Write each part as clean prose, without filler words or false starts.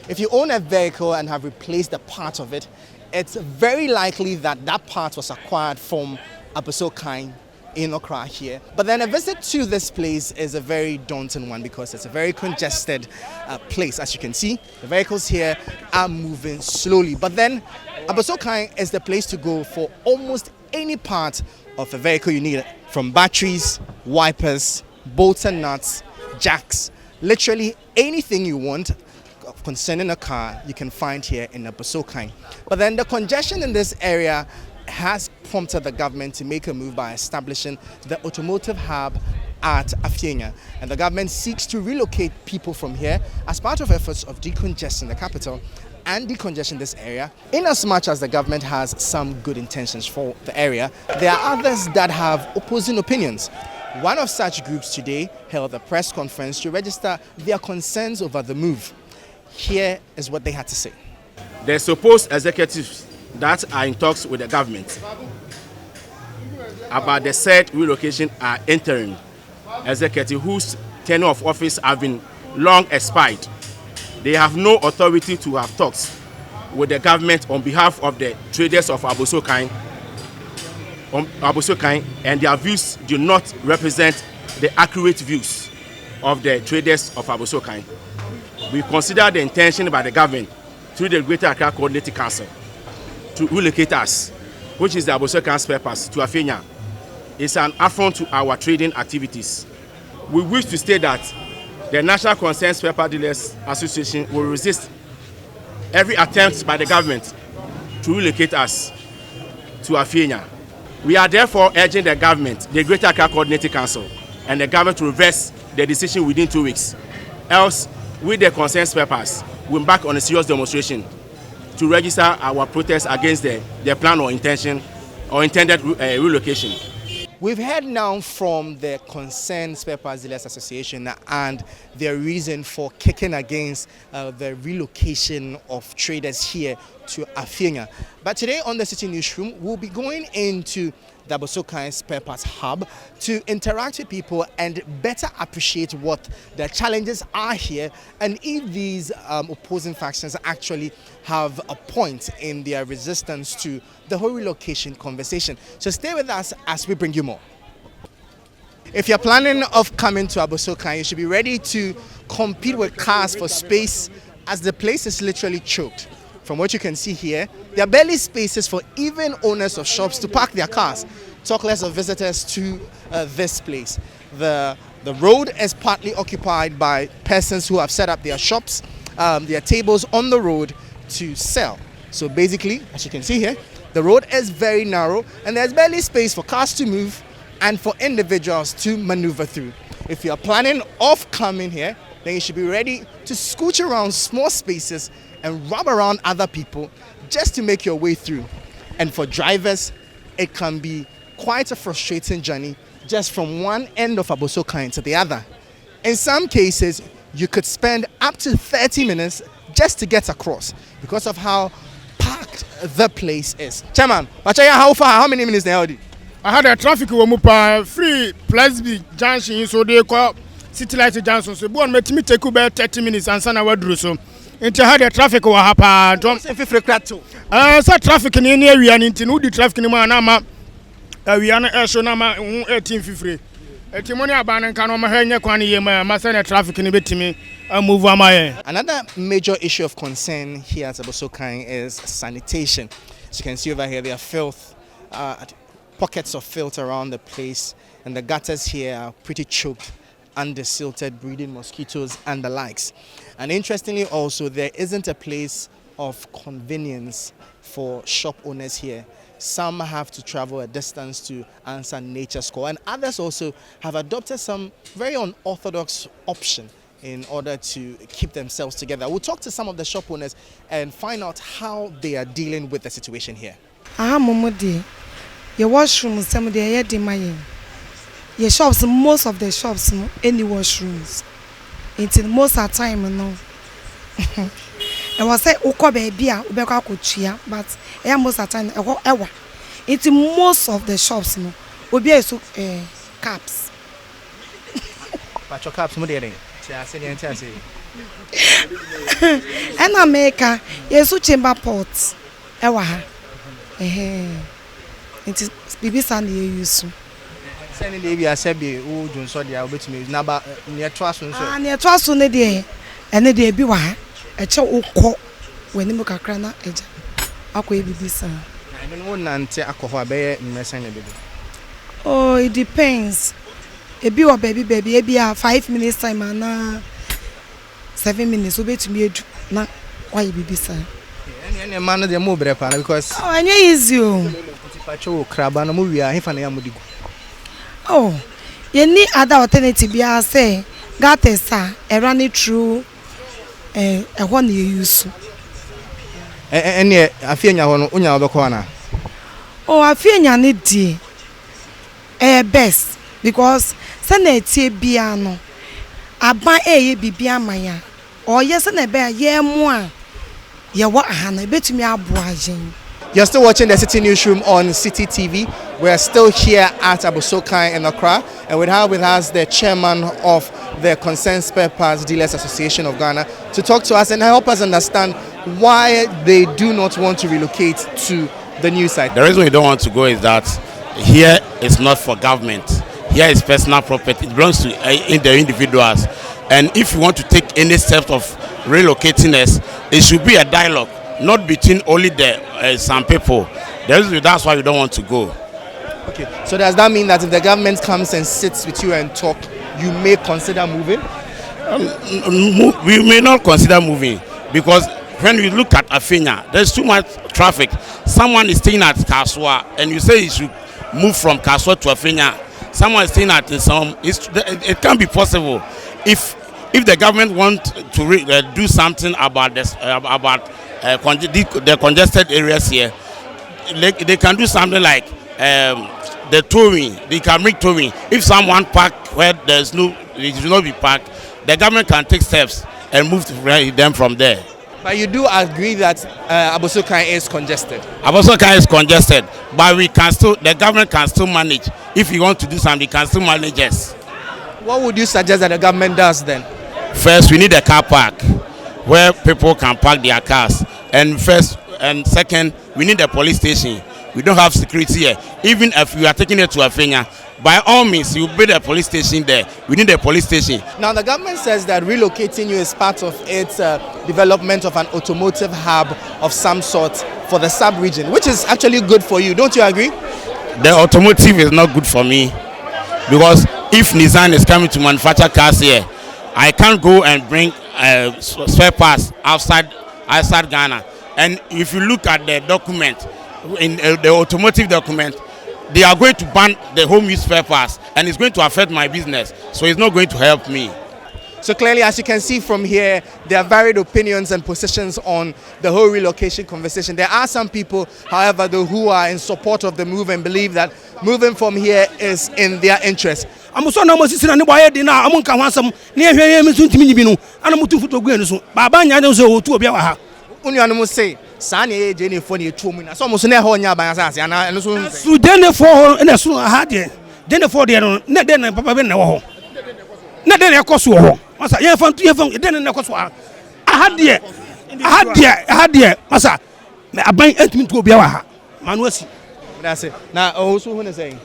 If you own a vehicle and have replaced a part of it, it's very likely that that part was acquired from Abossey Okai in Accra here. But then a visit to this place is a very daunting one because it's a very congested place. As you can see, the vehicles here are moving slowly. But then Abossey Okai is the place to go for almost any part of a vehicle you need, from batteries, wipers, bolts and nuts, jacks, literally anything you want concerning a car you can find here in Abossey Okai. But then the congestion in this area has prompted the government to make a move by establishing the automotive hub at Afenya, and the government seeks to relocate people from here as part of efforts of decongesting the capital and decongestion this area. In as much as the government has some good intentions for the area, there are others that have opposing opinions. One of such groups today held a press conference to register their concerns over the move. Here is what they had to say. The supposed executives that are in talks with the government about the said relocation are interim executives whose tenure of office have been long expired. They have no authority to have talks with the government on behalf of the traders of Abossey Okai, and their views do not represent the accurate views of the traders of Abossey Okai. We consider the intention by the government through the Greater Accra Coordinating Council to relocate us, which is the Abossey Okai's purpose, to Afenya, is an affront to our trading activities. We wish to state that the National Concerned Paper Dealers Association will resist every attempt by the government to relocate us to Afenya. We are therefore urging the government, the Greater Accra Coordinating Council, and the government to reverse the decision within 2 weeks. Else, with the concerned papers, we embark on a serious demonstration to register our protest against the plan or intention or intended relocation. We've heard now from the Concerned Spare Parts Dealers Association and their reason for kicking against the relocation of traders here to Afenya. But today on the City Newsroom, we'll be going into the Abossey Okai Spare Parts Hub to interact with people and better appreciate what the challenges are here and if these opposing factions actually have a point in their resistance to the whole relocation conversation. So stay with us as we bring you more. If you're planning of coming to Abossey Okai, you should be ready to compete with cars for space as the place is literally choked. From what you can see here, there are barely spaces for even owners of shops to park their cars, talk less of visitors to this place. The road is partly occupied by persons who have set up their shops, their tables on the road to sell. So basically, as you can see here, the road is very narrow and there's barely space for cars to move and for individuals to maneuver through. If you're planning of coming here, then you should be ready to scooch around small spaces and rub around other people just to make your way through. And for drivers, it can be quite a frustrating journey just from one end of Abossey Okai to the other. In some cases, you could spend up to 30 minutes just to get across because of how packed the place is. Chairman, how far? How many minutes now? I had a traffic free plus the junction, so they call City Light Junction. So, one met me take about 30 minutes and son I do so. Into how the traffic will happen. Don't say if so traffic in any area and into the traffic in Manama. We are not sure number 1850. Another major issue of concern here at Abossey Okai is sanitation. As you can see over here, there are filth, pockets of filth around the place, and the gutters here are pretty choked, under-silted, breeding mosquitoes and the likes. And interestingly also, there isn't a place of convenience for shop owners here. Some have to travel a distance to answer nature's call, and others also have adopted some very unorthodox option in order to keep themselves together. We'll talk to some of the shop owners and find out how they are dealing with the situation here. Your washrooms, some of the your shops, most of the shops, any washrooms. Until most of the time, I was say, "Oko baby, ubeka kuchia," but most of the time, ewa. Into most of the shops, obi esu caps. But your caps, mo dey. And America, yesu chamber port. Ewa ha. It is bibi san ye use. Sending the baby asebi o dun so dia obetumi na ba near twaso nso. Ah near twaso ne de ene de bi wa ha. Eche ukọ wani mu kakra na eja. Akọ bibi san. I don't know nante akọho abeye mmesen ne baby. Oh, it depends. Ebi wa baby ebi a 5 minutes time na 7 minutes obetumi edu na why bibi san. Any man no dey move brepa because oh anya easy o. Pacho kraba no mu wi a hefa na ya modigo. Oh, you need other alternative bia say got a sa e run it through one you use. Any afianya ho no unya obekọ na. Oh, afianya ne di best because say na etie bia no aban eye bibia maya. Oh yes na be ye mu a ye wa aha na betumi abo agen. You're still watching the City Newsroom on City TV. We're still here at Abossey Okai in Accra, and we have with us the chairman of the Concerned Spare Parts Dealers Association of Ghana to talk to us and help us understand why they do not want to relocate to the new site. The reason we don't want to go is that here is not for government. Here is personal property. It belongs to the individuals. And if you want to take any steps of relocating us, it should be a dialogue, not between only some people. That's why we don't want to go. Okay, so does that mean that if the government comes and sits with you and talk, you may consider moving? We may not consider moving because when we look at Afinya, there's too much traffic. Someone is staying at Kaswa and you say you should move from Kaswa to Afinya. Someone is staying at some. It can't be possible. If the government wants to do something about this, the congested areas here, they can do something like the towing. They can make towing. If someone park where it should not be parked, the government can take steps and move them from there. But you do agree that Abossey Okai is congested. Abossey Okai is congested, but the government can still manage. If you want to do something, they can still manage us. What would you suggest that the government does then? First, we need a car park where people can park their cars. And second, we need a police station. We don't have security here. Even if we are taking it to Afinya, by all means, you build a police station there. We need a police station. Now, the government says that relocating you is part of its development of an automotive hub of some sort for the sub-region, which is actually good for you. Don't you agree? The automotive is not good for me because if Nissan is coming to manufacture cars here, I can't go and bring spare parts outside Ghana. And if you look at the document, in the automotive document, they are going to ban the home use spare parts and it's going to affect my business. So it's not going to help me. So clearly, as you can see from here, there are varied opinions and positions on the whole relocation conversation. There are some people, however, who are in support of the move and believe that moving from here is in their interest. I'm so no more sitting on the wire dinner. I'm on Kawansam near here. I'm soon to me. I'm moving to Gwen. Baba, I don't know to be our. Unyanimo say, Sani, Jenny, for you 2 minutes. Almost near Honya by us, and so then for and as soon as I had it, then for the net, then Papa Benno. Not then I cost you. Massa, you found then in the cost. I had dear, Massa. I buy it to be our man was. That's it. Now, also, when I say,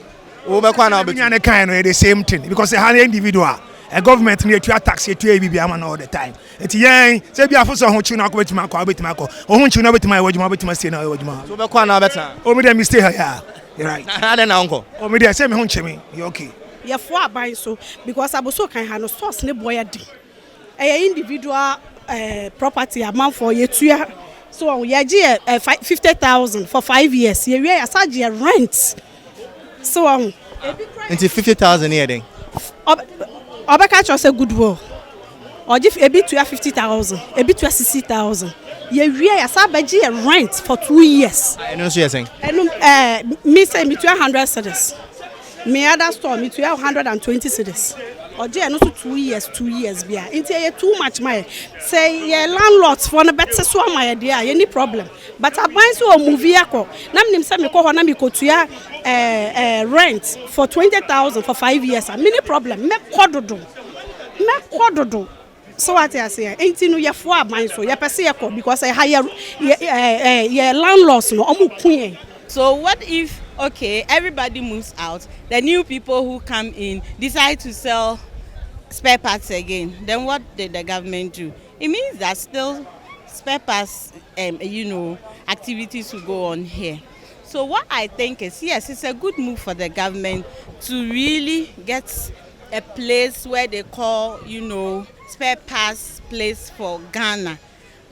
Overquana, but you're kind of the same thing because they had individual. A government near to tax it to ABB all the time. It's young, say, be a for some who not go to Marco, bit Marco, or won't you know with my word, you must say, no, Overquana better. Oh, me, me stay here. You're right. I had an uncle. Oh, me, I say, me, you're okay. You're for buying so because Abossey Okai have no source, no boy. A individual property amount for you 2 years. So, we are 50,000 for 5 years. You are such a rent. So, into 50,000 a year. Obeka just a goodwill. Or if a bit to 50,000, a bit to 60,000. You are a rent for 2 years. I know what you're saying. And me say me to 100 cedis. Me other store me to 120 cedis. Or just no 2 years, 2 years. Be into too much money. Say your landlords for a better so my idea. Any problem? But I buy so a movie ako. Nam nim say me ko hona me ko to rent for 20,000 for 5 years. Many problem. Me kododo. So what I say, ain't no ye for mine so ye pese ye ko because I hire ye landlords no omo queen. So what if, okay, everybody moves out, the new people who come in decide to sell spare parts again, then what did the government do? It means that still spare parts, activities will go on here. So what I think is, yes, it's a good move for the government to really get a place where they call, spare parts place for Ghana.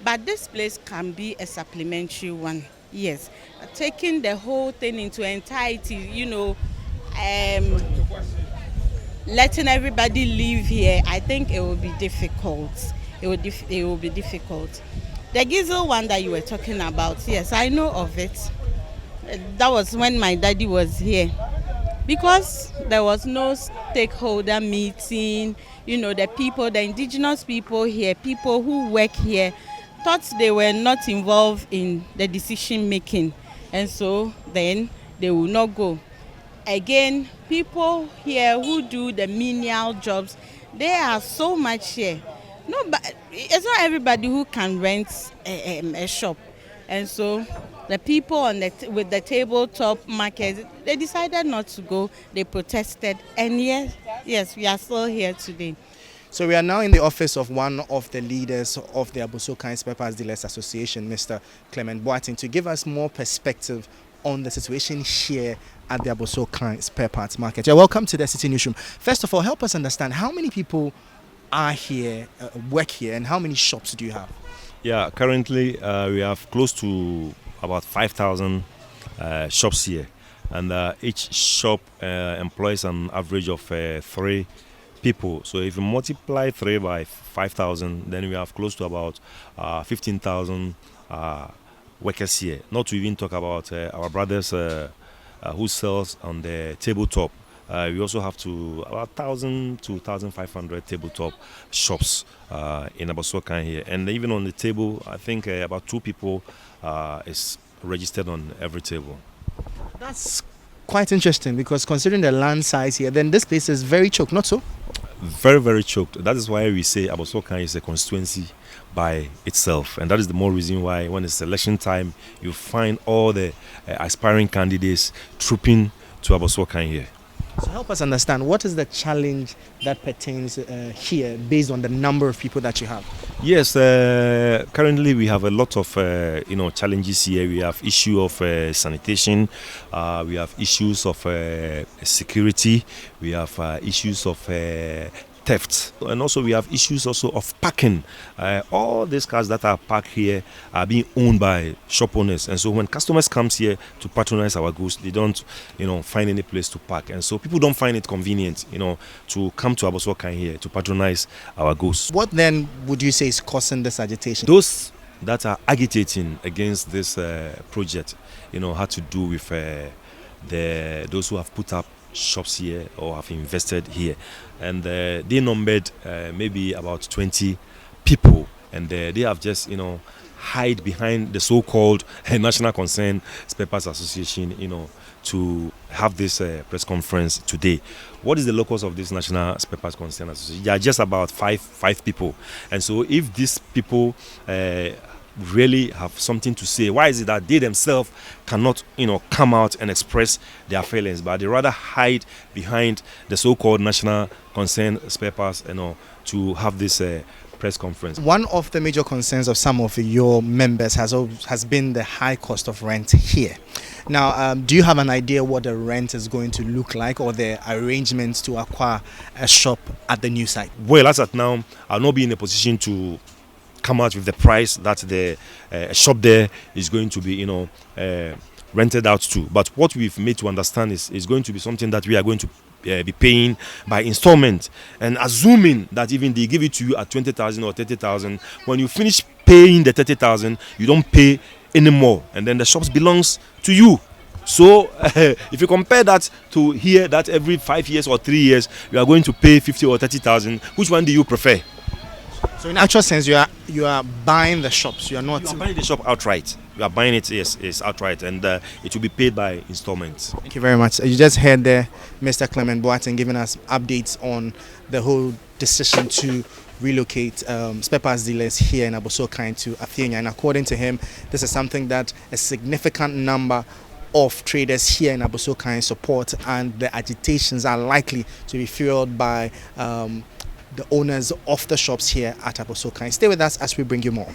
But this place can be a supplementary one, yes. Taking the whole thing into entirety, letting everybody live here, I think it will be difficult. It will be difficult. The Gizzle one that you were talking about, yes, I know of it. That was when my daddy was here. Because there was no stakeholder meeting, the indigenous people here, people who work here, thought they were not involved in the decision making. And so then they will not go. Again, people here who do the menial jobs, they are so much here. No, but it's not everybody who can rent a shop. And so the people with the tabletop market, they decided not to go. They protested. And yes, we are still here today. So we are now in the office of one of the leaders of the Abossey Okai Spare Parts Dealers Association, Mr. Clement Boateng, to give us more perspective on the situation here at the Abossey Okai Spare Parts Market. You're welcome to the City Newsroom. First of all, help us understand how many people are here, work here, and how many shops do you have? Yeah, currently we have close to about 5,000 shops here, and each shop employs an average of 3 people. So if you multiply 3 by 5,000, then we have close to about 15,000 workers here. Not to even talk about our brothers who sells on the tabletop. We also have about 1,000 to 1,500 tabletop shops in Abossey Okai here. And even on the table, I think about 2 people is registered on every table. That's quite interesting, because considering the land size here, then this place is very choked, not so? Very, very choked. That is why we say Abossey Okai is a constituency by itself. And that is the more reason why when it's election time, you find all the aspiring candidates trooping to Abossey Okai here. So help us understand, what is the challenge that pertains here based on the number of people that you have? Yes, currently we have a lot of challenges here. We have issue of sanitation, we have issues of security, we have issues of theft, and also we have issues also of parking. All these cars that are parked here are being owned by shop owners, and so when customers comes here to patronize our goods, they don't find any place to park, and so people don't find it convenient to come to Abossey Okai here to patronize our goods. What then would you say is causing this agitation? Those that are agitating against this project had to do with those who have put up shops here or have invested here, and they numbered maybe about 20 people, and they have just hide behind the so-called National Concern Spare Parts Association to have this press conference today. What is the locus of this National Spare Parts Concern Association? They are just about five people, and so if these people really have something to say, why is it that they themselves cannot come out and express their feelings, but they rather hide behind the so-called National Concern Spare Parts to have this press conference? One of the major concerns of some of your members has been the high cost of rent here. Now, do you have an idea what the rent is going to look like, or the arrangements to acquire a shop at the new site? Well, as at now, I'll not be in a position to come out with the price that the shop there is going to be rented out to. But what we've made to understand is going to be something that we are going to be paying by installment, and assuming that even they give it to you at 20,000 or 30,000, when you finish paying the 30,000, you don't pay anymore, and then the shops belongs to you. So if you compare that to here, that every 5 years or 3 years you are going to pay 50 or 30,000, which one do you prefer? So in actual sense, you are buying the shops. You are buying the shop outright. You are buying it, yes, outright, and it will be paid by installments. Thank you very much. You just heard there Mr. Clement Boateng giving us updates on the whole decision to relocate spare parts dealers here in Abossey Okai to Afienya. And according to him, this is something that a significant number of traders here in Abossey Okai support, and the agitations are likely to be fueled by the owners of the shops here at Abossey Okai. Stay with us as we bring you more.